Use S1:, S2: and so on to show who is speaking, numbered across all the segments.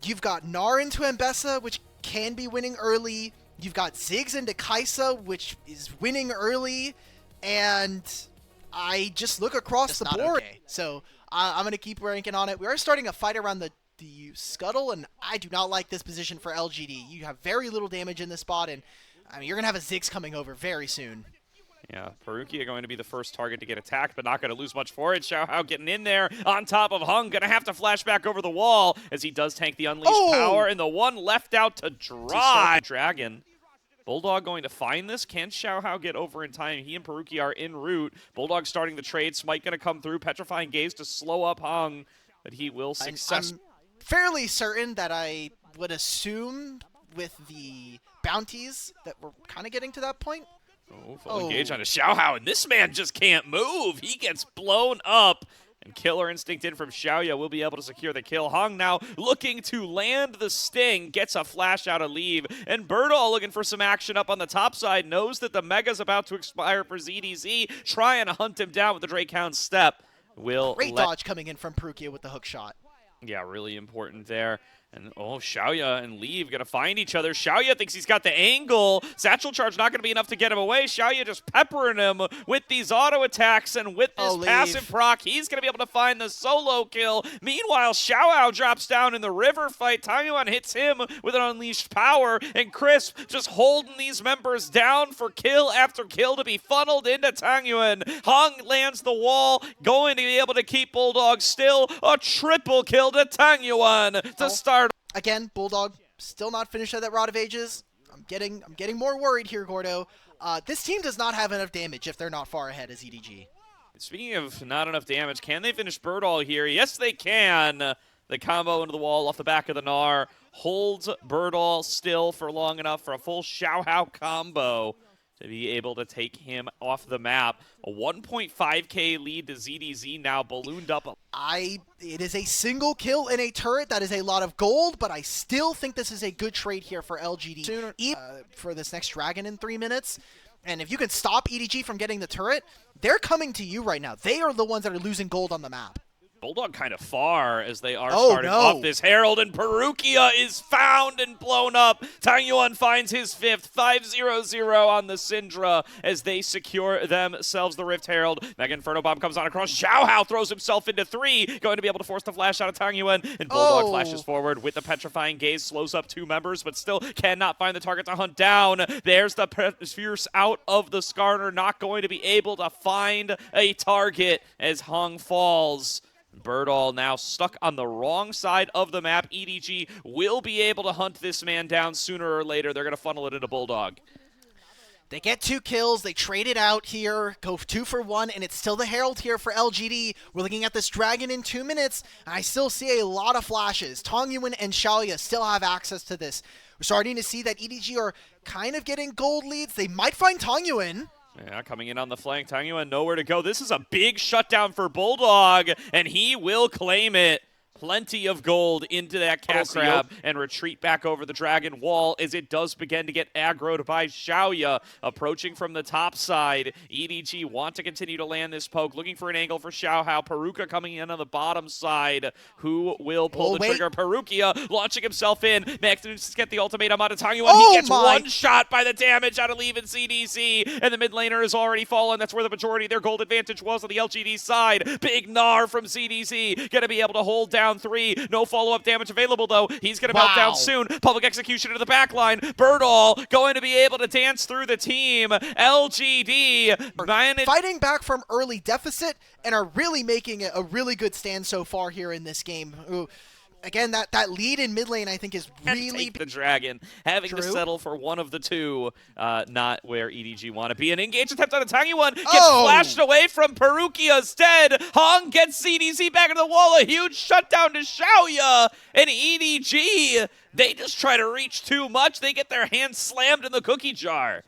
S1: You've got Gnar into Mbessa, which can be winning early. You've got Ziggs into Kai'Sa, which is winning early. And I just look across the board. Okay. So I'm going to keep ranking on it. We are starting a fight around the scuttle, and I do not like this position for LGD. You have very little damage in this spot, and I mean, you're going to have a Ziggs coming over very soon.
S2: Yeah, Perukia going to be the first target to get attacked, but not going to lose much for it. Xiaohao getting in there on top of Hung. Going to have to flash back over the wall as he does tank the Unleashed Power, and the one left out to dry. Dragon. Bulldog going to find this. Can Xiaohao get over in time? He and Perukia are en route. Bulldog starting the trade. Smite going to come through. Petrifying Gaze to slow up Hung, but he will successfully.
S1: I'm fairly certain that I would assume with the bounties that we're kind of getting to that point.
S2: Full engage on a Xiaohao, and this man just can't move. He gets blown up. And Killer Instinct in from Xiaoya will be able to secure the kill. Hung now looking to land the sting, gets a flash out of leave. And Birdall looking for some action up on the top side, knows that the Mega's about to expire for ZDZ, trying to hunt him down with the Drakehound step.
S1: Great dodge coming in from Perukia with the hook shot.
S2: Yeah, really important there. And Xiaoya and Leave going to find each other. Xiaoya thinks he's got the angle. Satchel Charge not going to be enough to get him away. Xiaoya just peppering him with these auto attacks, and with this passive proc, he's going to be able to find the solo kill. Meanwhile, Xiaohao drops down in the river fight. Tangyuan hits him with an Unleashed Power, and Crisp just holding these members down for kill after kill to be funneled into Tangyuan. Hung lands the wall, going to be able to keep Bulldog still. A triple kill to Tangyuan to start.
S1: Again, Bulldog still not finished at that Rod of Ages. I'm getting more worried here, Gordo. This team does not have enough damage if they're not far ahead as EDG.
S2: Speaking of not enough damage, can they finish Birdall here? Yes, they can. The combo into the wall off the back of the Gnar holds Birdall still for long enough for a full Xiaohao combo to be able to take him off the map. A 1.5k lead to ZDZ now ballooned up.
S1: It is a single kill in a turret. That is a lot of gold, but I still think this is a good trade here for LGD. For this next Dragon in 3 minutes. And if you can stop EDG from getting the turret, they're coming to you right now. They are the ones that are losing gold on the map.
S2: Bulldog kind of far as they are starting off this Herald, and Perukia is found and blown up. Tangyuan finds his 5th, 5-0-0 on the Syndra as they secure themselves the Rift Herald. Mega Inferno Bomb comes on across. Xiaohao throws himself into 3, going to be able to force the flash out of Tangyuan, and Bulldog flashes forward with the Petrifying Gaze, slows up 2 members, but still cannot find the target to hunt down. There's the Fierce out of the Skarner, not going to be able to find a target as Hung falls. Birdall now stuck on the wrong side of the map. EDG will be able to hunt this man down sooner or later. They're going to funnel it into Bulldog.
S1: They get 2 kills. They trade it out here, go 2 for 1, and it's still the Herald here for LGD. We're looking at this Dragon in 2 minutes, and I still see a lot of flashes. Tangyuan and Xiaoya still have access to this. We're starting to see that EDG are kind of getting gold leads. They might find Tangyuan.
S2: Yeah, coming in on the flank. Tangyuan nowhere to go. This is a big shutdown for Bulldog, and he will claim it. Plenty of gold into that cat crab and retreat back over the Dragon wall as it does begin to get aggroed by Xiaoya. Approaching from the top side. EDG want to continue to land this poke. Looking for an angle for Xiaohao. Peruka coming in on the bottom side. Who will pull the trigger? Perukia launching himself in. Max get the ultimatum out of Tangyuan. He gets one shot by the damage out of Leave and CDC. And the mid laner has already fallen. That's where the majority of their gold advantage was on the LGD side. Big Gnar from CDC. Going to be able to hold down 3. No follow-up damage available, though. He's going to melt down soon. Public execution into the back line. Birdall going to be able to dance through the team. LGD
S1: fighting back from early deficit and are really making a really good stand so far here in this game. Ooh. Again, that lead in mid lane, I think, is really...
S2: the Dragon, having to settle for one of the 2, not where EDG want to be. An engage attempt on a Tangyuan gets flashed away from Perukia's dead. Hung gets CDC back into the wall. A huge shutdown to Xiaoya. And EDG, they just try to reach too much. They get their hands slammed in the cookie jar.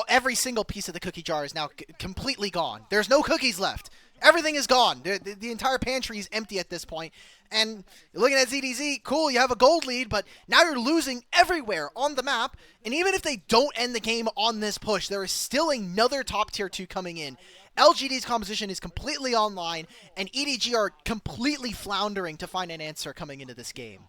S1: Every single piece of the cookie jar is now completely gone. There's no cookies left. Everything is gone. The entire pantry is empty at this point. And you're looking at ZDZ, cool, you have a gold lead, but now you're losing everywhere on the map. And even if they don't end the game on this push, there is still another top tier 2 coming in. LGD's composition is completely online, and EDG are completely floundering to find an answer coming into this game.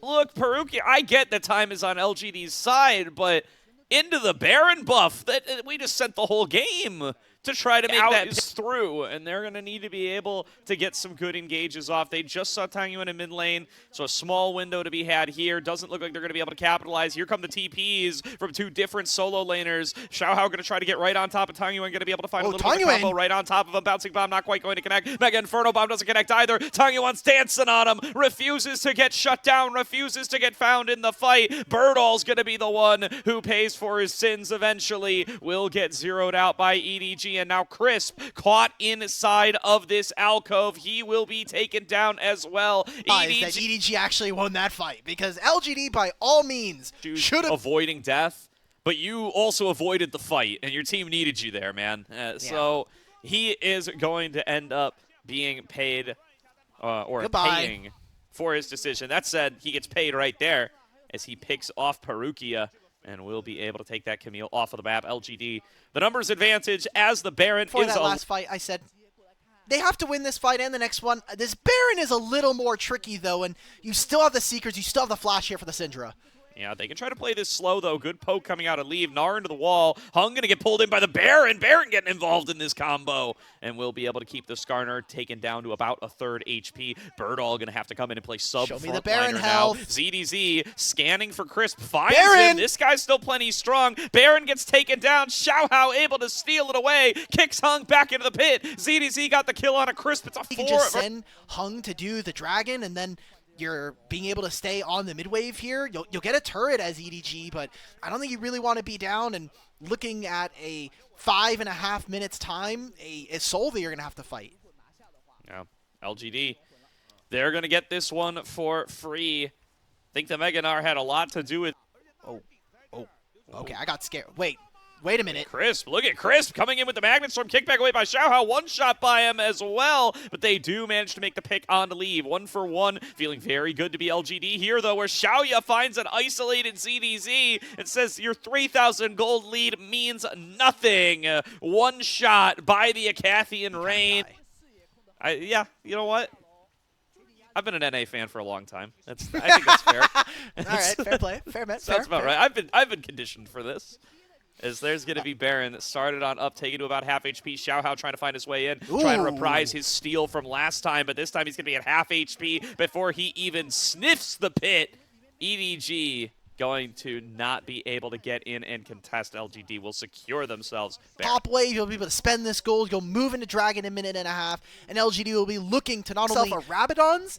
S2: Look, Perukia, I get that time is on LGD's side, but into the Baron buff, that we just sent the whole game to try to make that through, and they're going to need to be able to get some good engages off. They just saw Tangyuan in mid lane, so a small window to be had here. Doesn't look like they're going to be able to capitalize. Here come the TPs from two different solo laners. Xiaohao going to try to get right on top of Tangyuan, going to be able to find a little bit of combo right on top of him. Bouncing bomb not quite going to connect. Mega Inferno bomb doesn't connect either. Tangyuan's dancing on him, refuses to get shut down, refuses to get found in the fight. Birdall's going to be the one who pays for his sins eventually. Will get zeroed out by EDG. And now Crisp caught inside of this alcove. He will be taken down as well.
S1: EDG actually won that fight because LGD by all means should have
S2: avoiding death, but you also avoided the fight, and your team needed you there, man. So he is going to end up being paid or paying for his decision. That said, he gets paid right there as he picks off Perukia. And we'll be able to take that Camille off of the map. LGD, the numbers advantage as the Baron
S1: is that last fight, I said they have to win this fight and the next one. This Baron is a little more tricky, though, and you still have the Seekers. You still have the Flash here for the Syndra.
S2: Yeah, they can try to play this slow, though. Good poke coming out of Leave. Gnar into the wall. Hung going to get pulled in by the Baron. Baron getting involved in this combo. And we'll be able to keep the Skarner taken down to about a third HP. Birdall going to have to come in and play sub.
S1: Show me the Baron health.
S2: ZDZ scanning for Crisp. Finds him. This guy's still plenty strong. Baron gets taken down. Xiaohao able to steal it away. Kicks Hung back into the pit. ZDZ got the kill on a Crisp. It's a 4.
S1: You can just send Hung to do the dragon, and then you're being able to stay on the mid-wave here. You'll get a turret as EDG, but I don't think you really want to be down and looking at a 5.5 minutes time, a soul that you're going to have to fight.
S2: Yeah, LGD, they're going to get this one for free. I think the Mega Gnar had a lot to do with...
S1: Okay, I got scared. Wait a minute.
S2: Crisp, look at Crisp coming in with the Magnet Storm. Kickback away by Xiaohao. One shot by him as well. But they do manage to make the pick on to Leave. 1 for 1. Feeling very good to be LGD here, though, where Xiaoya finds an isolated ZDZ and says your 3,000 gold lead means nothing. One shot by the Acathian Rain. Yeah, you know what? I've been an NA fan for a long time. I think that's fair.
S1: All right, fair play. Fair bet.
S2: That's about right. I've been conditioned for this. As there's going to be Baron that started on up, taken to about half HP. Xiaohao trying to find his way in, trying to reprise his steal from last time, but this time he's going to be at half HP before he even sniffs the pit. EDG going to not be able to get in and contest. LGD will secure themselves.
S1: Top wave, you'll be able to spend this gold. You'll move into Dragon in a minute and a half, and LGD will be looking to not only a Rabadons.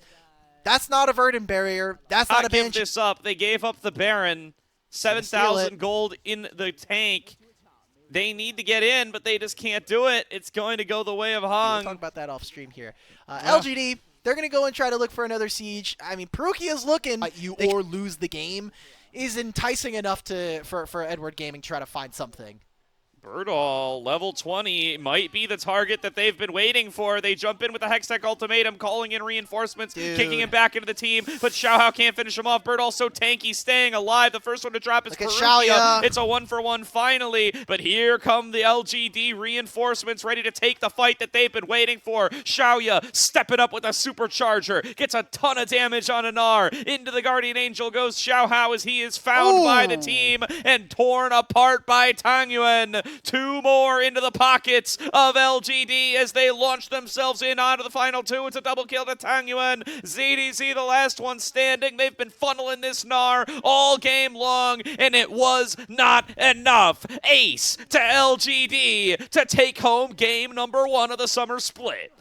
S1: That's not a Verdant Barrier. That's not a Banshee.
S2: Give this up. They gave up the Baron. 7,000 gold in the tank. They need to get in, but they just can't do it. It's going to go the way of Hung.
S1: We'll talk about that off stream here. LGD, they're going to go and try to look for another siege. I mean, Perukia's looking or lose the game is enticing enough for Edward Gaming to try to find something.
S2: Birdall, level 20, might be the target that they've been waiting for. They jump in with the Hextech ultimatum, calling in reinforcements, kicking him back into the team, but Xiaohao can't finish him off. Birdall so tanky, staying alive. The first one to drop is Perukia. It's a 1-for-1 finally, but here come the LGD reinforcements ready to take the fight that they've been waiting for. Xiaoya stepping up with a supercharger, gets a ton of damage on Gnar. Into the Guardian Angel goes Xiaohao as he is found by the team and torn apart by Tangyuan. 2 more into the pockets of LGD as they launch themselves in onto the final 2. It's a double kill to Tangyuan. ZDZ, the last one standing. They've been funneling this Gnar all game long, and it was not enough. Ace to LGD to take home game number 1 of the summer split.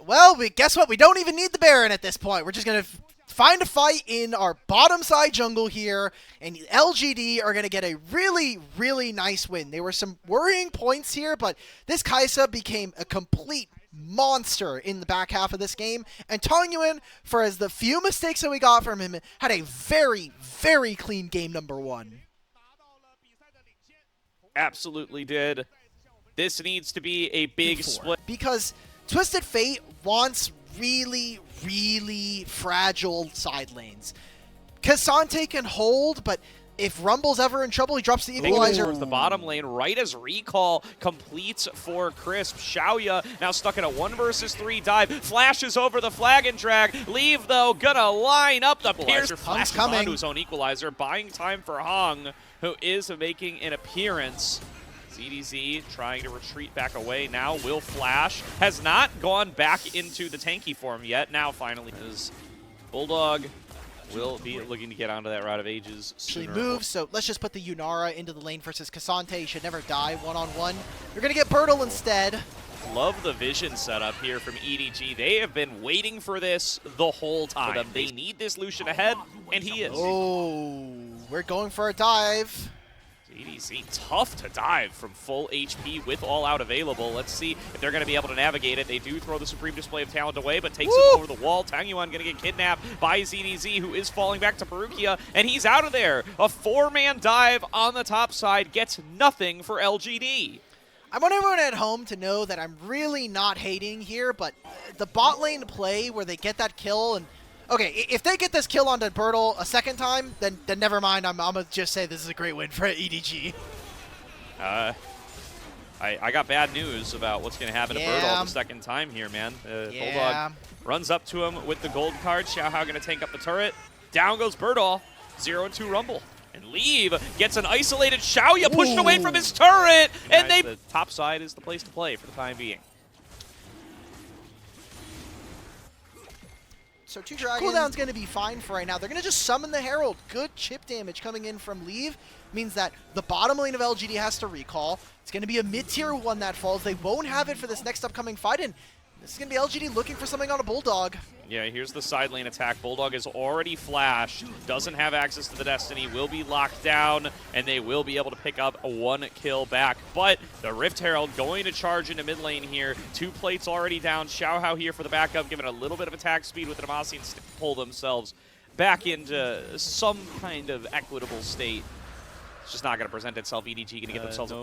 S1: Well, guess what? We don't even need the Baron at this point. We're just going to find a fight in our bottom side jungle here, and LGD are going to get a really, really nice win. There were some worrying points here, but this Kai'Sa became a complete monster in the back half of this game, and Tangyuan, for as the few mistakes that we got from him, had a very, very clean game number 1.
S2: Absolutely did. This needs to be a big split.
S1: Because Twisted Fate wants really, really fragile side lanes. K'Sante can hold, but If Rumble's ever in trouble, he drops the equalizer.
S2: Towards the bottom lane, right as recall completes for Crisp. Xiaoya now stuck in a 1 versus 3 dive. Flashes over the flag and drag. Leave, though, gonna line up the Pierce. Flashes onto his own equalizer, buying time for Hung, who is making an appearance. ZDZ trying to retreat back away. Now will flash. Has not gone back into the tanky form yet. Now finally is Bulldog. Will be looking to get onto that Rod of Ages
S1: Actually moves, so let's just put the Yunara into the lane versus Cassante. He should never die one-on-one. You're going to get Bertle instead.
S2: Love the vision setup here from EDG. They have been waiting for this the whole time. They need this Lucian ahead, and he is.
S1: Oh, we're going for a dive.
S2: EDC, tough to dive from full HP with all out available. Let's see if they're going to be able to navigate it. They do throw the Supreme Display of Talent away, but takes it over the wall. Tangyuan going to get kidnapped by ZDZ, who is falling back to Perugia, and he's out of there. A 4-man dive on the top side gets nothing for LGD.
S1: I want everyone at home to know that I'm really not hating here, but the bot lane play where they get that kill and okay, if they get this kill onto Bertle a second time, then never mind. I'm going to just say this is a great win for EDG.
S2: I got bad news about what's going to happen to Bertle the second time here, man. Bulldog runs up to him with the gold card. Xiaohao going to tank up the turret. Down goes Bertle. 0-2 Rumble. And Leave gets an isolated Xiaoya pushed away from his turret. And the top side is the place to play for the time being.
S1: So 2 Dragons. Cooldown's going to be fine for right now. They're going to just summon the Herald. Good chip damage coming in from Leave. Means that the bottom lane of LGD has to recall. It's going to be a mid-tier one that falls. They won't have it for this next upcoming fight, and this is going to be LGD looking for something on a Bulldog. Yeah, here's the side lane attack. Bulldog is already flashed, doesn't have access to the Destiny, will be locked down, and they will be able to pick up a 1 kill back. But the Rift Herald going to charge into mid lane here. 2 plates already down. Xiaohao here for the backup, giving a little bit of attack speed with the Demacians to pull themselves back into some kind of equitable state. It's just not going to present itself. EDG going to get themselves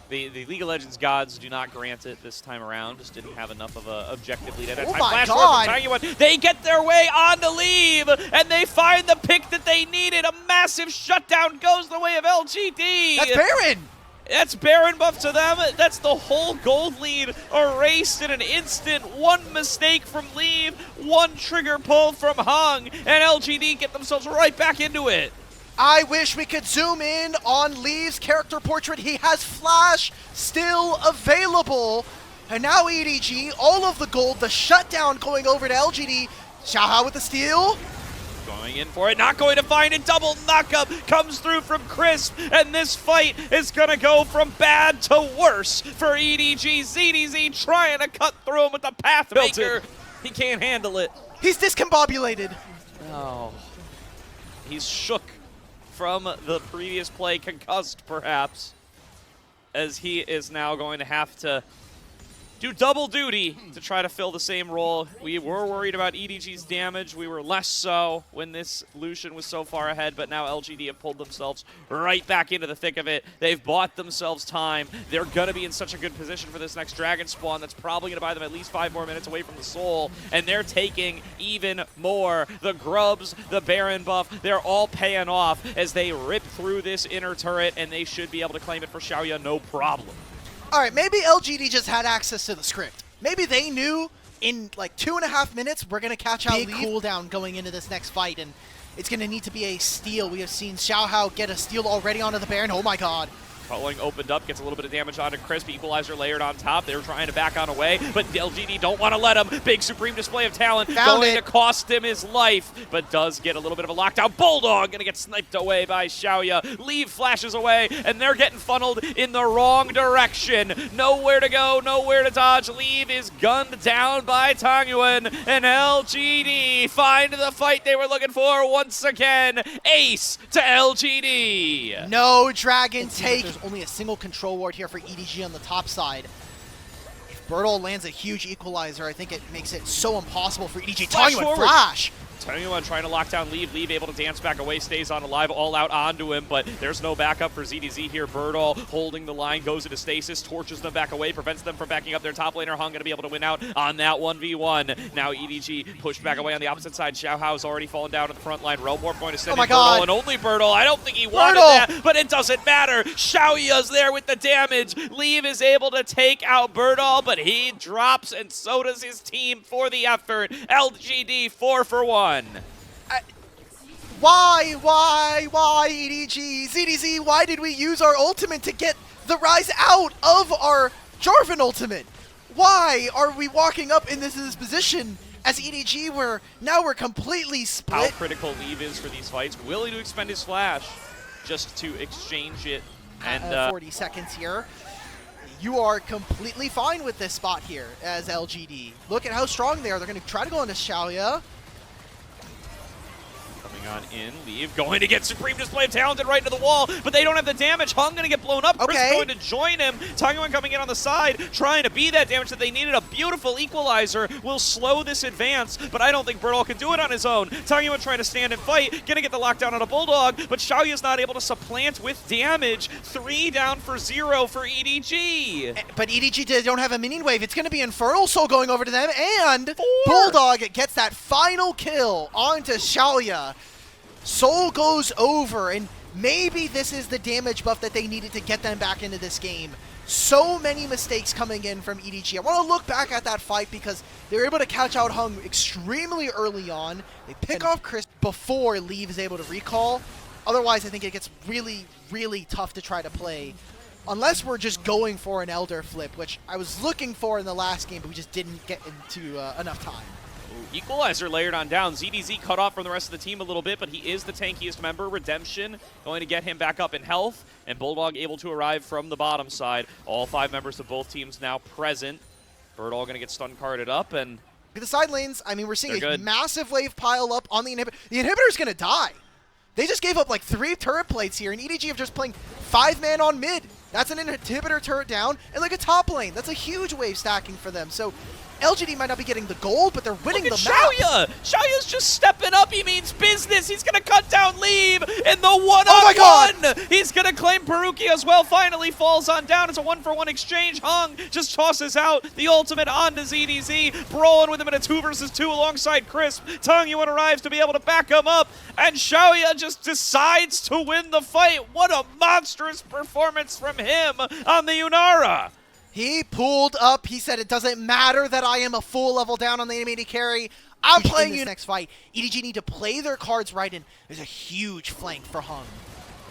S1: The League of Legends gods do not grant it this time around. Just didn't have enough of an objective lead at that time. My God!
S2: They get their way on to Leave, and they find the pick that they needed. A massive shutdown goes the way of LGD.
S1: That's Baron!
S2: That's Baron buff to them. That's the whole gold lead erased in an instant. 1 mistake from Leave, 1 trigger pull from Hung, and LGD get themselves right back into it.
S1: I wish we could zoom in on Lee's character portrait. He has Flash still available. And now EDG, all of the gold, the shutdown going over to LGD. Xiaohao with the steal.
S2: Going in for it, not going to find it. Double knockup comes through from Crisp, and this fight is going to go from bad to worse for EDG. ZDZ trying to cut through him with the Pathmaker. He can't handle it.
S1: He's discombobulated.
S2: Oh. He's shook from the previous play, concussed perhaps, as he is now going to have to do double duty to try to fill the same role. We were worried about EDG's damage. We were less so when this Lucian was so far ahead, but now LGD have pulled themselves right back into the thick of it. They've bought themselves time. They're going to be in such a good position for this next Dragon Spawn that's probably going to buy them at least 5 more minutes away from the Soul, and they're taking even more. The Grubs, the Baron buff, they're all paying off as they rip through this inner turret, and they should be able to claim it for Xiaoya no problem.
S1: All right, maybe LGD just had access to the script. Maybe they knew in like 2.5 minutes we're going to catch out Big cooldown going into this next fight, and it's going to need to be a steal. We have seen Xiaohao get a steal already onto the Baron. Oh my God.
S2: Culling opened up, gets a little bit of damage onto Crisp. Equalizer layered on top. They were trying to back on away, but LGD don't want to let him. Big Supreme Display of Talent going to cost him his life, but does get a little bit of a lockdown. Bulldog going to get sniped away by Xiaoya. Leave flashes away, and they're getting funneled in the wrong direction. Nowhere to go, nowhere to dodge. Leave is gunned down by Tangyuan, and LGD find the fight they were looking for once again. Ace to LGD.
S1: No Dragon take. There's only a single control ward here for EDG on the top side. If Bertle lands a huge equalizer, I think it makes it so impossible for EDG. Tangyuan flash!
S2: TaNgyuan trying to lock down Leave. Leave able to dance back away, stays on alive, all out onto him, but there's no backup for ZDZ here. Birdall holding the line, goes into stasis, torches them back away, prevents them from backing up their top laner. Hung going to be able to win out on that 1v1. Now EDG pushed back away on the opposite side. Xiaohao's already fallen down at the front line. Relmore going to send in Birdall, and only Birdall. I don't think he wanted that, but it doesn't matter. Xiaoya's there with the damage. Leave is able to take out Birdall, but he drops, and so does his team for the effort. LGD 4 for 1.
S1: Why, EDG, ZDZ, why did we use our ultimate to get the Rise out of our Jarvan ultimate? Why are we walking up in this position as EDG where now we're completely split?
S2: How critical Leave is for these fights. Willing to expend his flash just to exchange it. And
S1: 40 seconds here. You are completely fine with this spot here as LGD. Look at how strong they are. They're going to try to go into Xiaoya.
S2: Coming on in, Leave going to get Supreme Display of Talented right into the wall, but they don't have the damage. Hung going to get blown up. Chris going to join him. TaNgyuan coming in on the side, trying to be that damage that they needed. A beautiful equalizer will slow this advance, but I don't think Birdall can do it on his own. TaNgyuan trying to stand and fight, going to get the lockdown on a Bulldog, but Xiaoya's not able to supplant with damage. 3 down for 0 for EDG.
S1: But EDG don't have a minion wave. It's going to be Infernal Soul going over to them, and Bulldog gets that final kill onto Xiaoya. Soul goes over, and maybe this is the damage buff that they needed to get them back into this game. So many mistakes coming in from EDG. I want to look back at that fight because they were able to catch out Hung extremely early on. They pick off Chris before Leave is able to recall. Otherwise, I think it gets really, really tough to try to play. Unless we're just going for an Elder flip, which I was looking for in the last game, but we just didn't get into enough time.
S2: Equalizer layered on down. ZDZ cut off from the rest of the team a little bit, but he is the tankiest member. Redemption going to get him back up in health, and Bulldog able to arrive from the bottom side. All 5 members of both teams now present. Birdall going to get stun carded up, and
S1: the side lanes, I mean, we're seeing a massive wave pile up on the inhibitor. The inhibitor's going to die. They just gave up like 3 turret plates here, and EDG are just playing 5-man on mid. That's an inhibitor turret down, and like a top lane. That's a huge wave stacking for them. So LGD might not be getting the gold, but they're winning the map.
S2: Xiaoya's just stepping up. He means business. He's going to cut down Leave in the one-on-one. He's going to claim Peruki as well. Finally falls on down. It's a 1-for-1 exchange. Hung just tosses out the ultimate onto ZDZ. Brawling with him in a 2 versus 2 alongside Crisp. TaNgyuan arrives to be able to back him up, and Xiaoya just decides to win the fight. What a monstrous performance from him on the Yunara.
S1: He pulled up. He said, it doesn't matter that I am a full level down on the animated carry. I'm playing you next fight. EDG need to play their cards right, and there's a huge flank for Hung.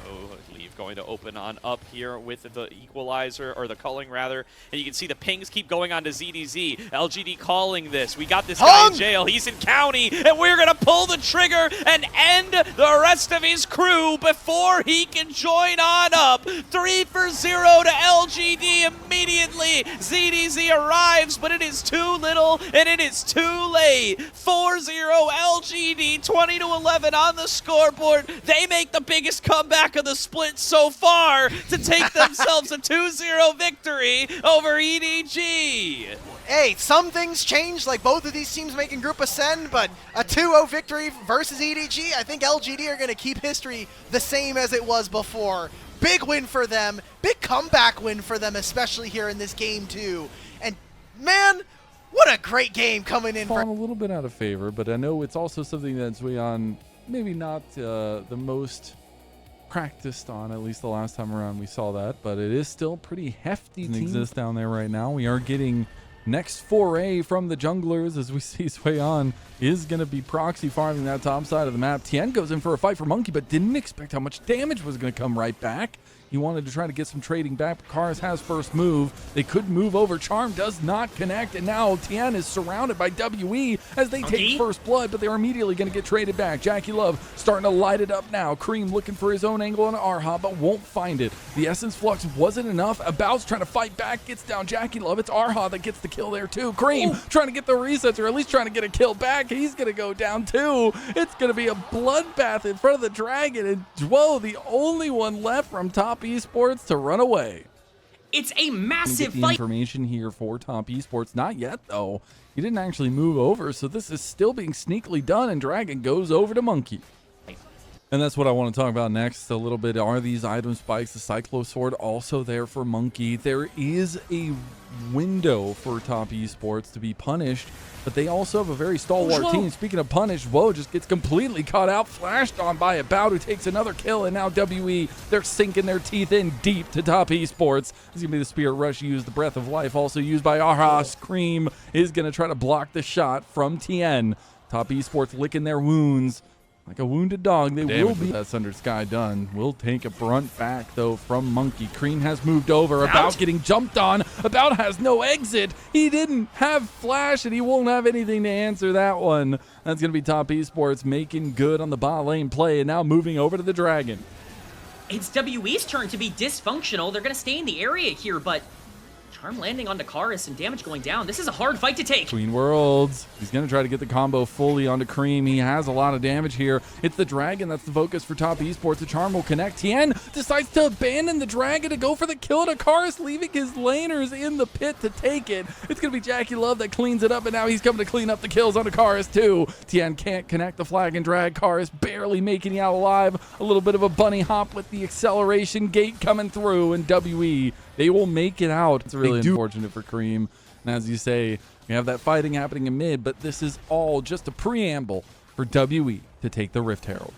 S2: Oh, Leave going to open on up here with the equalizer, or the culling rather, and you can see the pings keep going on to ZDZ. LGD calling this. We got this guy in jail. He's in county, and we're going to pull the trigger and end the rest of his crew before he can join on up. 3 for 0 to LGD immediately. ZDZ arrives, but it is too little, and it is too late. 4-0 LGD, 20-11 on the scoreboard. They make the biggest comeback of the split so far to take themselves a 2-0 victory over EDG.
S1: Hey, some things change, like both of these teams making Group Ascend, but a 2-0 victory versus EDG, I think LGD are going to keep history the same as it was before. Big win for them, big comeback win for them, especially here in this game too. And man, what a great game coming in.
S3: Fallen a little bit out of favor, but I know it's also something that's maybe not the most practiced on, at least the last time around we saw that, but it is still pretty hefty to exist down there right now. We are getting next foray from the junglers as we see Swayon is going to be proxy farming that top side of the map. Tien goes in for a fight for Monkey, but didn't expect how much damage was going to come right back. He wanted to try to get some trading back. Kars has first move. They could move over. Charm does not connect, and now Tien is surrounded by WE as they take first blood, but they're immediately going to get traded back. Jackie Love starting to light it up now. Cream looking for his own angle on Arha, but won't find it. The Essence Flux wasn't enough. About's trying to fight back, gets down Jackie Love. It's Arha that gets the kill there too. Cream trying to get the resets, or at least trying to get a kill back. He's going to go down too. It's going to be a bloodbath in front of the Dragon, and whoa, the only one left from top Esports to run away.
S4: It's a massive
S3: the
S4: fight.
S3: Information here for Top Esports. Not yet, though. He didn't actually move over, so this is still being sneakily done, and Dragon goes over to Monkey. And that's what I want to talk about next a little bit. Are these item spikes, the Cyclo Sword, also there for Monkey? There is a window for Top Esports to be punished, but they also have a very stalwart team. Speaking of punished, Woe just gets completely caught out, flashed on by About, who takes another kill, and now WE, they're sinking their teeth in deep to Top Esports. This is going to be the Spirit Rush used, the Breath of Life also used by Arha. Cream is going to try to block the shot from Tien. Top Esports licking their wounds. Like a wounded dog, they will be. That's Under Sky done. Will take a brunt back, though, from Monkey. Cream has moved over. About getting jumped on. About has no exit. He didn't have flash, and he won't have anything to answer that one. That's going to be Top Esports making good on the bot lane play, and now moving over to the Dragon.
S4: It's WE's turn to be dysfunctional. They're going to stay in the area here, but Charm landing onto Karis and damage going down. This is a hard fight to take.
S3: Between Worlds. He's going to try to get the combo fully onto Cream. He has a lot of damage here. It's the Dragon that's the focus for Top Esports. The Charm will connect. Tien decides to abandon the Dragon to go for the kill to Karis, leaving his laners in the pit to take it. It's going to be Jackie Love that cleans it up, and now he's coming to clean up the kills onto Karis too. Tien can't connect the flag and drag. Karis barely making it out alive. A little bit of a bunny hop with the acceleration gate coming through, and WE, they will make it out. It's really unfortunate for Cream. And as you say, we have that fighting happening in mid, but this is all just a preamble for WE to take the Rift Herald.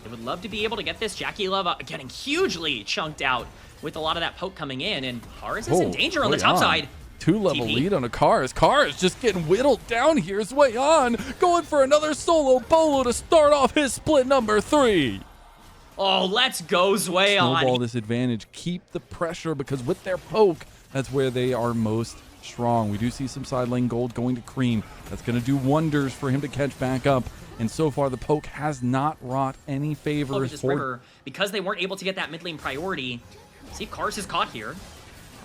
S4: They would love to be able to get this. Jackie Love getting hugely chunked out with a lot of that poke coming in, and Karis is in danger on the top side.
S3: 2-level lead on a Karis. Karis just getting whittled down here. Is way on. Going for another solo bolo to start off his split number 3.
S4: Oh, let's go, Zway on.
S3: Snowball this advantage. Keep the pressure, because with their poke, that's where they are most strong. We do see some side lane gold going to Cream. That's going to do wonders for him to catch back up. And so far, the poke has not wrought any favors
S4: this river because they weren't able to get that mid lane priority. See if Karis is caught here.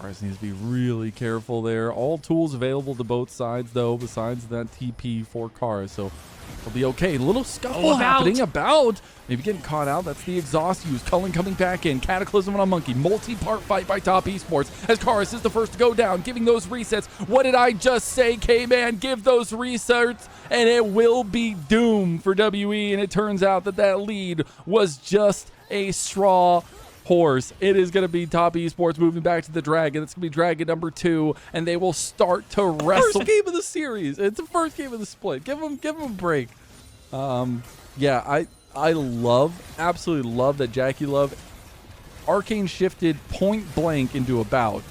S3: Karis needs to be really careful there. All tools available to both sides, though, besides that TP for Karis. So it'll be okay. Little scuffle happening. About maybe getting caught out. That's the exhaust use. Cullen coming back in. Cataclysm on a Monkey. Multi-part fight by Top Esports as Karis is the first to go down, giving those resets. What did I just say, K-Man? Give those resets, and it will be doom for WE. And it turns out that that lead was just a straw horse. It is going to be Top Esports moving back to the Dragon. It's going to be Dragon number 2, and they will start to wrestle. First game of the series. It's the first game of the split. Give them a break. Yeah, I absolutely love that Jackie Love arcane shifted point blank into About.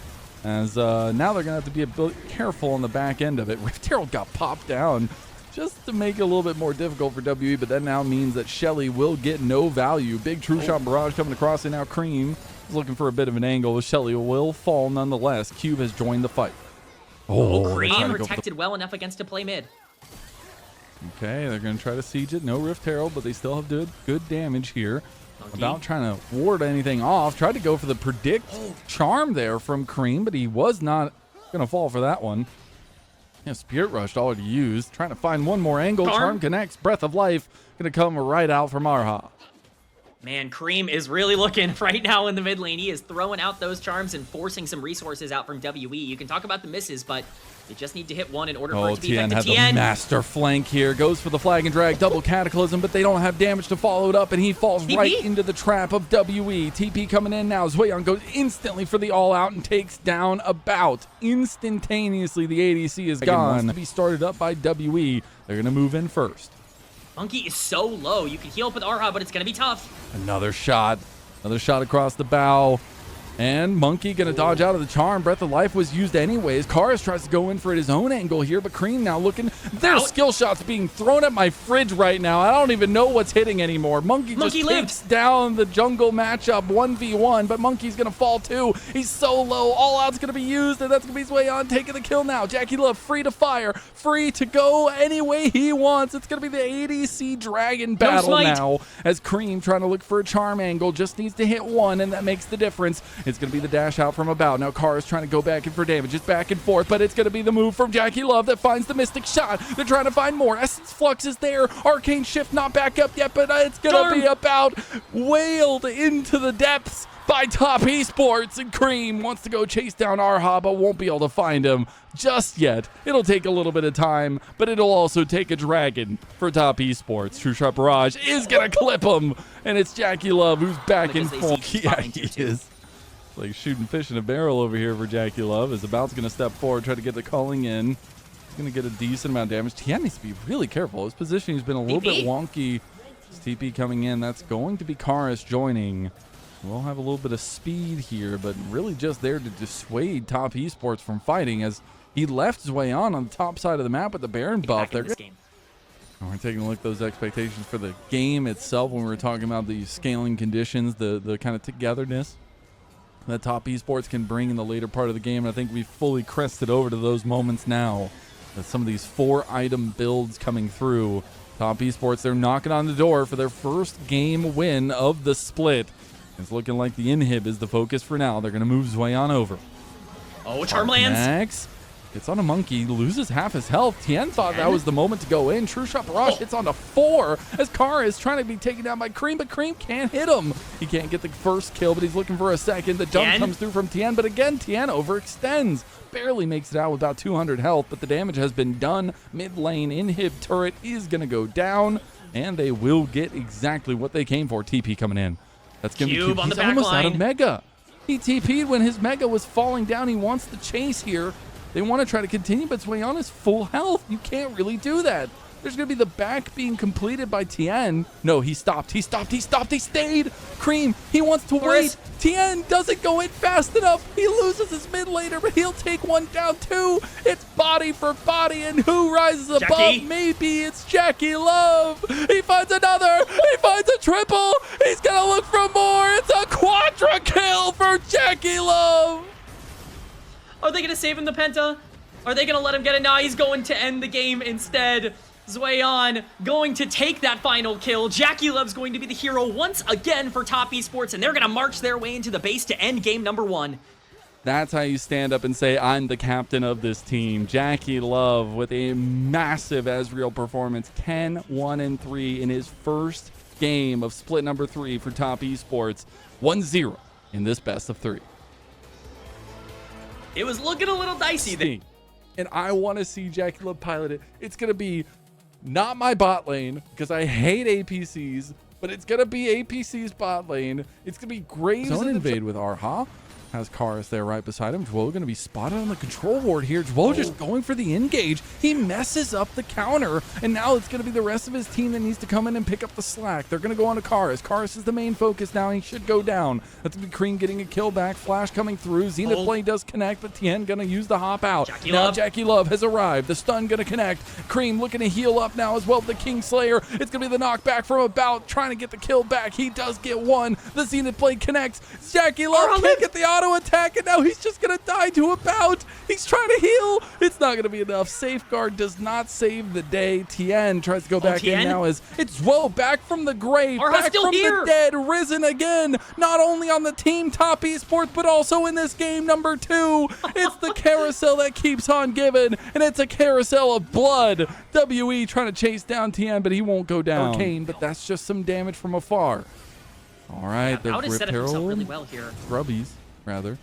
S3: As now they're going to have to be a bit careful on the back end of it. Rift Herald got popped down just to make it a little bit more difficult for WE, but that now means that Shelly will get no value. Big True Shot Barrage coming across, and now Cream is looking for a bit of an angle. Shelly will fall nonetheless. Cube has joined the fight.
S4: Cream protected well enough against to play mid.
S3: Okay, they're going to try to siege it. No Rift Herald, but they still have good damage here. About trying to ward anything off. Tried to go for the predict charm there from Cream, but he was not going to fall for that one. Yeah, Spirit Rush already used. Trying to find one more angle. Charm connects. Breath of Life going to come right out from Arha.
S4: Man, Cream is really looking right now in the mid lane. He is throwing out those charms and forcing some resources out from WE. You can talk about the misses, but they just need to hit one in order for it to be effective.
S3: Tien has a master flank here. Goes for the flag and drag. Double Cataclysm, but they don't have damage to follow it up, and he falls right into the trap of WE. TP coming in now. Zweyon goes instantly for the all-out and takes down About. Instantaneously, the ADC is gone. To be started up by WE. They're going to move in first.
S4: Monkey is so low. You can heal up with Arha, but it's going to be tough.
S3: Another shot across the bow. And Monkey going to dodge out of the charm. Breath of Life was used anyways. Karis tries to go in for his own angle here, but Cream now looking. There's skill shots being thrown at my fridge right now. I don't even know what's hitting anymore. Monkey just takes down the jungle matchup 1v1, but Monkey's going to fall too. He's so low. All out's going to be used, and that's going to be his way on. Taking the kill now. Jackie Love free to fire. Free to go any way he wants. It's going to be the ADC Dragon battle now, as Cream trying to look for a charm angle. Just needs to hit one, and that makes the difference. It's going to be the dash out from about. Now Kara's trying to go back in for damage. It's back and forth, but it's going to be the move from Jackie Love that finds the Mystic Shot. They're trying to find more. Essence Flux is there. Arcane Shift not back up yet, but it's going to be about wailed into the depths by Top Esports, and Cream wants to go chase down Arha, but won't be able to find him just yet. It'll take a little bit of time, but it'll also take a dragon for Top Esports. True Shot Barrage is going to clip him, and it's Jackie Love who's back in form. Yeah, he is. It's like shooting fish in a barrel over here for Jackie Love. Is about to step forward, try to get the culling in. He's going to get a decent amount of damage. Tien needs to be really careful. His positioning's been a little bit wonky. It's TP coming in. That's going to be Karis joining. We'll have a little bit of speed here, but really just there to dissuade Top Esports from fighting as he left his way on the top side of the map with the Baron buff. We're taking a look at those expectations for the game itself when we were talking about the scaling conditions, the kind of togetherness that Top Esports can bring in the later part of the game. And I think we've fully crested over to those moments now that some of these 4-item builds coming through. Top Esports, they're knocking on the door for their first game win of the split. It's looking like the inhib is the focus for now. They're going to move Zwei on over.
S4: Oh, charm lands.
S3: Max gets on a monkey, loses half his health. Tien thought that was the moment to go in. True Shot Barrage hits on to 4 as Kara is trying to be taken down by Cream, but Cream can't hit him. He can't get the first kill, but he's looking for a second. The jump comes through from Tien, but again, Tien overextends. Barely makes it out with about 200 health, but the damage has been done. Mid lane inhib turret is going to go down, and they will get exactly what they came for. TP coming in. That's going to be Cube.
S4: On
S3: He's
S4: the back
S3: almost
S4: line.
S3: out of Mega. He TP'd when his Mega was falling down. He wants the chase here. They want to try to continue, but Swayon is full health. You can't really do that. There's going to be the back being completed by Tien. No, he stopped. He stopped. He stopped. He stayed. Cream, he wants to wait. Tien doesn't go in fast enough. He loses his mid laner, but he'll take one down too. It's body for body, and who rises above? Maybe it's Jackie Love. He finds another. He finds a triple. He's going to look for more. It's a quadra kill for Jackie Love.
S4: Are they going to save him the penta? Are they going to let him get it? Nah, he's going to end the game instead. Zwei going to take that final kill. Jackie Love's going to be the hero once again for Top Esports, and they're going to march their way into the base to end game number 1.
S3: That's how you stand up and say, I'm the captain of this team. Jackie Love with a massive Ezreal performance, 10-1-3 in his first game of split number 3 for Top Esports. 1-0 in this best of 3.
S4: It was looking a little dicey there.
S3: And I want to see Jackie Love pilot it. It's going to be not my bot lane because I hate APCs, but it's going to be APC's bot lane. It's going to be Graves Zone invade with Arha. Has Karis there right beside him. Jwo going to be spotted on the control ward here. Jwo just going for the engage. He messes up the counter, and now it's going to be the rest of his team that needs to come in and pick up the slack. They're going to go on to Karis. Karis is the main focus now. He should go down. That's going to be Cream getting a kill back. Flash coming through. Zenith Blade does connect, but Tien going to use the hop out. Jackie Love has arrived. The stun going to connect. Cream looking to heal up now as well. The Kingslayer. It's going to be the knockback from about, trying to get the kill back. He does get one. The Zenith Blade connects. Jackie Love can't get the auto attack, and now he's just gonna die to a bout. He's trying to heal. It's not gonna be enough. Safeguard does not save the day. Tien tries to go back in now as it's Jwo back from the grave, back from the dead, risen again. Not only on the team Top Esports, but also in this game number 2. It's the carousel that keeps on giving, and it's a carousel of blood. WE trying to chase down Tien, but he won't go down. Arcane, but that's just some damage from afar. All right, the
S4: Bout has set up himself really well here.
S3: Grubbies, rather,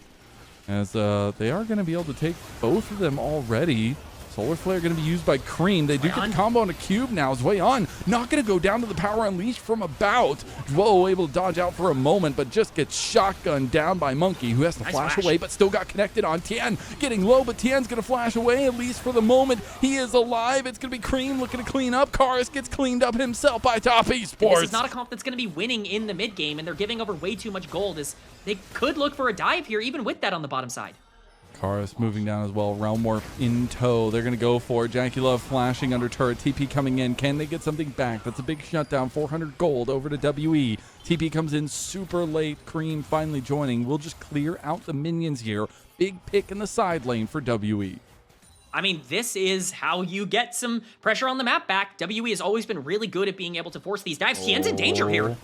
S3: as they are going to be able to take both of them already. Solar Flare going to be used by Cream. They do get the combo on a cube now. Zwei not going to go down to the power unleashed from about. Jwo able to dodge out for a moment, but just gets shotgunned down by Monkey, who has to flash away, but still got connected on Tien. Getting low, but Tien's going to flash away, at least for the moment. He is alive. It's going to be Cream looking to clean up. Karis gets cleaned up himself by Top Esports.
S4: This is not a comp that's going to be winning in the mid game, and they're giving over way too much gold, as they could look for a dive here, even with that on the bottom side.
S3: Karis moving down as well. Realm Warp in tow. They're going to go for it. Jackie Love flashing under turret. TP coming in. Can they get something back? That's a big shutdown. 400 gold over to WE. TP comes in super late. Cream finally joining. We'll just clear out the minions here. Big pick in the side lane for WE.
S4: I mean, this is how you get some pressure on the map back. WE has always been really good at being able to force these dives. Tien's in danger here.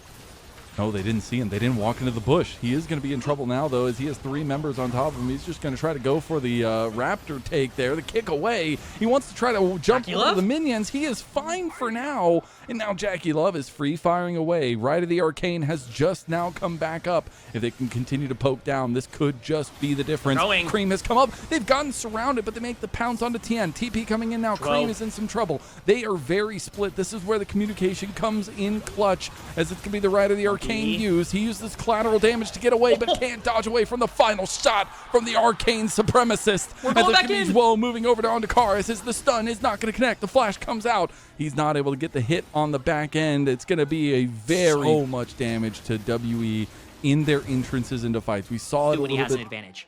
S3: No, they didn't see him. They didn't walk into the bush. He is going to be in trouble now, though, as he has 3 members on top of him. He's just going to try to go for the Raptor take there, the kick away. He wants to try to jump over the minions. He is fine for now. And now Jackie Love is free firing away. Riot of the Arcane has just now come back up. If they can continue to poke down, this could just be the difference. Cream has come up. They've gotten surrounded, but they make the pounce onto TN. TP coming in now. Cream is in some trouble. They are very split. This is where the communication comes in clutch, as it's going to be the Riot of the Arcane use. He uses collateral damage to get away, but can't dodge away from the final shot from the Arcane Supremacist.
S4: We're going back in.
S3: Whoa, moving over to onto Karis as the stun is not going to connect. The flash comes out. He's not able to get the hit on the back end. It's going to be a so much damage to WE in their entrances into fights. We saw it a little bit.
S4: An advantage.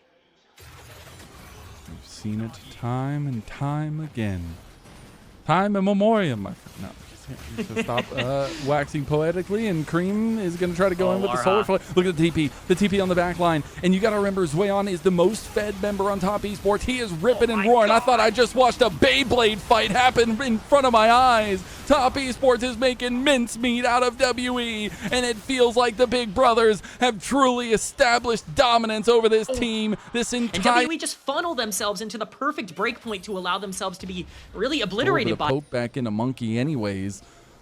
S3: We've seen it time and time again. Time in memoriam, my friend. No. So stop waxing poetically, and Cream is going to try to go in with the solar flare. Look at the TP on the back line. And you got to remember, Zweon is the most fed member on top esports. He is ripping and roaring. I thought I just watched a Beyblade fight happen in front of my eyes. Top esports is making mincemeat out of WE, and it feels like the big brothers have truly established dominance over this team. This entire
S4: and WE just funnel themselves into the perfect breakpoint to allow themselves to be really obliterated by.
S3: Poke back into Monkey anyways.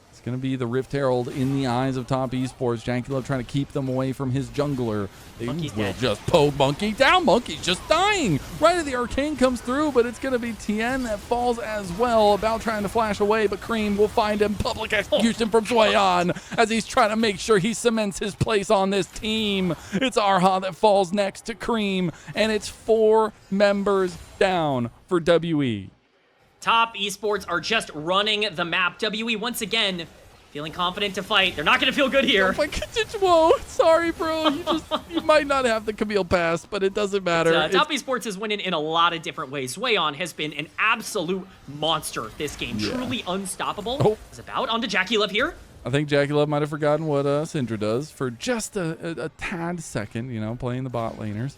S3: It's going to be the Rift Herald in the eyes of top esports. Janky Love trying to keep them away from his jungler. They will just poke Monkey down. Monkey's just dying. Right as the Arcane comes through, but it's going to be TN that falls as well. About trying to flash away, but Cream will find him. Public execution from Zweon as he's trying to make sure he cements his place on this team. It's Arha that falls next to Cream, and it's 4 members down for WE.
S4: Top esports are just running the map. WE once again feeling confident to fight. They're not going to feel good here.
S3: Oh my God. Whoa, sorry, bro. You might not have the Camille pass, but it doesn't matter.
S4: Top esports is winning in a lot of different ways. Zweon has been an absolute monster this game. Truly unstoppable. Is about onto Jackie Love here.
S3: I think Jackie Love might have forgotten what Syndra does for just a tad second, you know, playing the bot laners.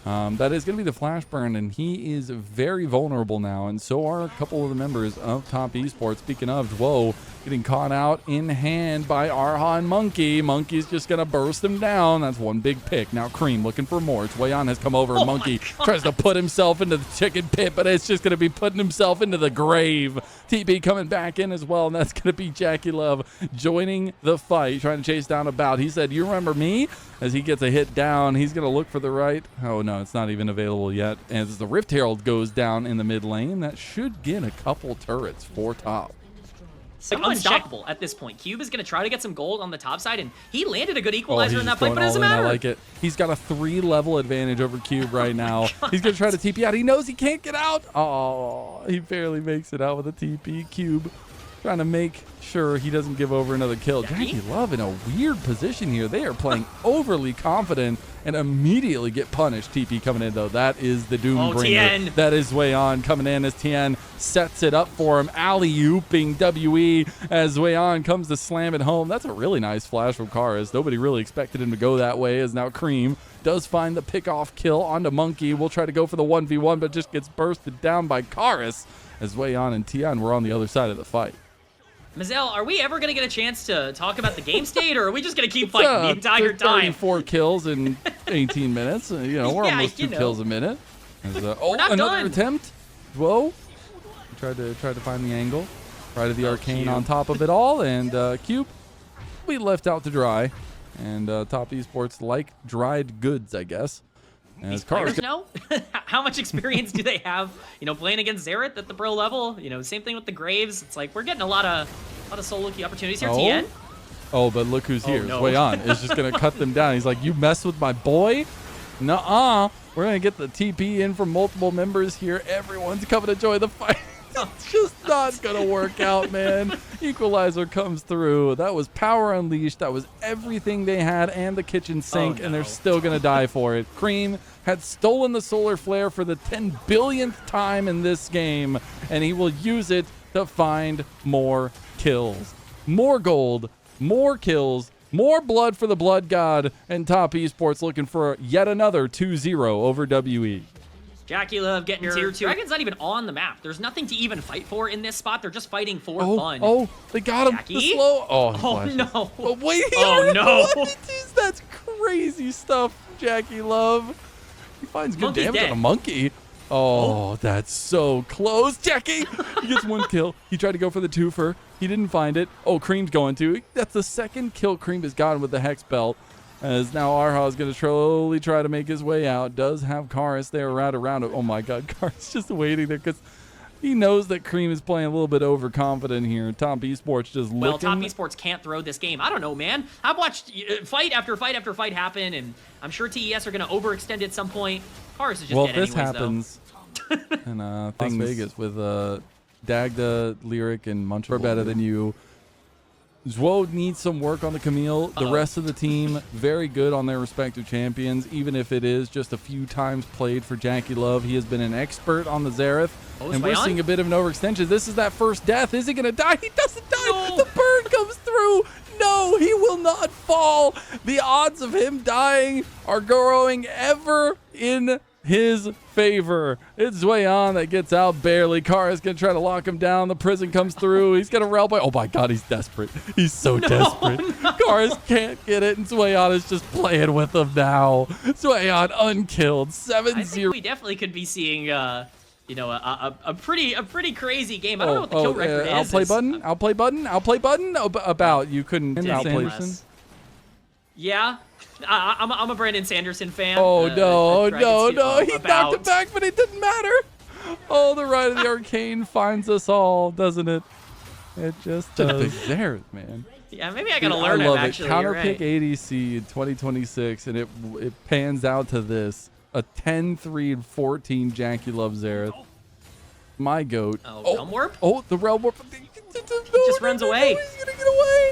S3: That is going to be the flash burn, and he is very vulnerable now, and so are a couple of the members of top esports. Speaking of, whoa, getting caught out in hand by Arha and Monkey. Monkey's just going to burst him down. That's one big pick. Now Cream looking for more. Zweon has come over, and Monkey tries to put himself into the chicken pit, but it's just going to be putting himself into the grave. TP coming back in as well, and that's going to be Jackie Love joining the fight, trying to chase down About. He said, "You remember me?" As he gets a hit down, he's going to look for the right. Oh, no, it's not even available yet. As the Rift Herald goes down in the mid lane, that should get a couple turrets for top.
S4: Like unstoppable at this point. Cube is going to try to get some gold on the top side, and he landed a good equalizer in that fight, but it doesn't matter.
S3: I like it. He's got a 3-level advantage over Cube right now. He's going to try to TP out. He knows he can't get out. Oh, he barely makes it out with a TP. Cube trying to make sure he doesn't give over another kill. Jackie Love in a weird position here. They are playing overly confident and immediately get punished. TP coming in, though. That is the Doombringer. That is Zweon coming in as Tien sets it up for him. Alley-ooping WE as Zweon comes to slam it home. That's a really nice flash from Karis. Nobody really expected him to go that way, as now Cream does find the pick-off kill onto Monkey. We'll try to go for the 1v1, but just gets bursted down by Karis as Zweon and Tien were on the other side of the fight.
S4: Mazel, are we ever going to get a chance to talk about the game state, or are we just going to keep fighting the entire time?
S3: 34 kills in 18 minutes. You know, we're almost 2 kills a minute. Another attempt. Whoa. Tried to find the angle. Right of the Arcane on top of it all. And Cube, we left out to dry. And top esports like dried goods, I guess.
S4: These players know? How much experience do they have, you know, playing against Xerath at the pro level? You know, same thing with the Graves. It's like we're getting a lot of solo queue opportunities here. TN.
S3: Oh, but look who's here. Zweon is just going to cut them down. He's like, you mess with my boy? Nuh-uh. We're going to get the TP in from multiple members here. Everyone's coming to join the fight. It's just not going to work out, man. Equalizer comes through. That was power unleashed. That was everything they had and the kitchen sink, and they're still going to die for it. Cream had stolen the solar flare for the 10 billionth time in this game, and he will use it to find more kills. More gold, more kills, more blood for the blood god, and top esports looking for yet another 2-0 over WE.
S4: Jackie Love getting tier 2. Dragon's not even on the map. There's nothing to even fight for in this spot. They're just fighting for fun.
S3: Oh, they got him.
S4: Jackie?
S3: The slow.
S4: Oh, no.
S3: Oh, wait.
S4: Oh, no.
S3: That's crazy stuff, Jackie Love. He finds good
S4: Monkey's
S3: damage
S4: dead.
S3: on a monkey. Oh, that's so close. Jackie, he gets 1 kill. He tried to go for the twofer. He didn't find it. Oh, Cream's going to. That's the 2nd kill Cream has gotten with the Hex Belt. As now Arha is going to slowly try to make his way out. Does have Karis there right around him. Oh my God, Karis just waiting there because he knows that Cream is playing a little bit overconfident here. Top Esports just looking.
S4: Well, Top Esports can't throw this game. I don't know, man. I've watched fight after fight after fight happen, and I'm sure TES are going to overextend at some point. Karis is just
S3: well,
S4: dead
S3: if this
S4: anyways,
S3: happens, and Las Vegas with Dagda, Lyric, and Munch are better than you. Zwo needs some work on the Camille. The rest of the team, very good on their respective champions, even if it is just a few times played for Jackie Love. He has been an expert on the Xerath, and we're seeing a bit of an overextension. This is that first death. Is he going to die? He doesn't die. No. The bird comes through. No, he will not fall. The odds of him dying are growing ever in his favor. It's Zwayan that gets out barely. Kara's going to try to lock him down. The prison comes through. He's going to rail by. Oh my God, he's desperate. He's so desperate. No. Karis can't get it, and Zwayan is just playing with him now. Zwayan unkilled. 7-0.
S4: I think we definitely could be seeing, you know, a pretty crazy game. I don't know what the kill record is.
S3: Outplay button. Outplay button. Outplay button. About you couldn't outplay.
S4: Yeah. I'm a Brandon Sanderson fan.
S3: Oh, no. He knocked it back, but it didn't matter. Oh, the Rite of the Arcane finds us all, doesn't it? It just does. There, man.
S4: Yeah, maybe I gotta learn
S3: it. I love
S4: actually.
S3: it. Counterpick ADC in 2026, and it pans out to this. A 10-3 14 Jackie Love Xerath. My goat.
S4: Oh, Realm Warp?
S3: Oh, the Realm Warp.
S4: He just runs away.
S3: He's gonna get away.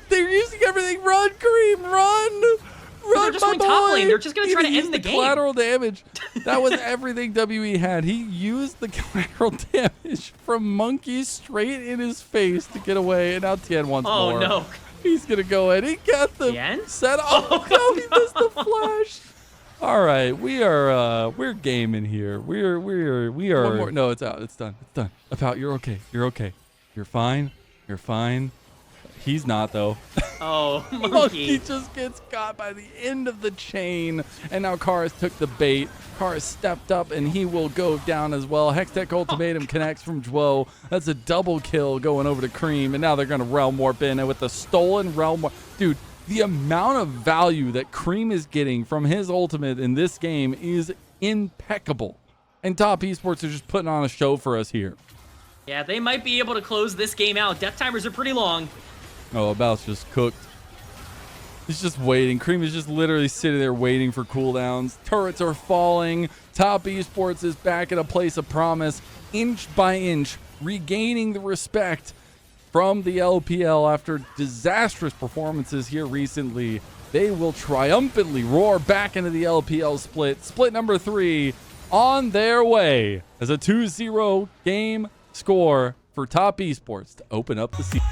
S3: They're using everything. Run, Kareem, run! Run,
S4: they're just going top lane. They're just going to try to end the game.
S3: Collateral damage. That was everything WE had. He used the collateral damage from Monkey straight in his face to get away, and now Tien wants more.
S4: Oh, no.
S3: He's going to go in. He got the set. Oh, no, he missed the flash. All right, we're gaming here. We are. One more. No, it's out. It's done. It's done. About you're okay. You're okay. You're fine. You're fine. He's not, though.
S4: Oh, Monkey.
S3: Monkey just gets caught by the end of the chain, and now Karis took the bait. Karis stepped up, and he will go down as well. Hextech Ultimatum connects from Zwo. That's a double kill going over to Cream, and now they're going to Realm Warp in, and with the stolen Realm Warp. Dude, the amount of value that Cream is getting from his ultimate in this game is impeccable. And Top Esports are just putting on a show for us here.
S4: Yeah, they might be able to close this game out. Death timers are pretty long.
S3: Oh, About's just cooked. He's just waiting. Cream is just literally sitting there waiting for cooldowns. Turrets are falling. Top Esports is back at a place of promise, inch by inch, regaining the respect from the LPL after disastrous performances here recently. They will triumphantly roar back into the LPL split. Split number 3 on their way as a 2-0 game score for Top Esports to open up the season.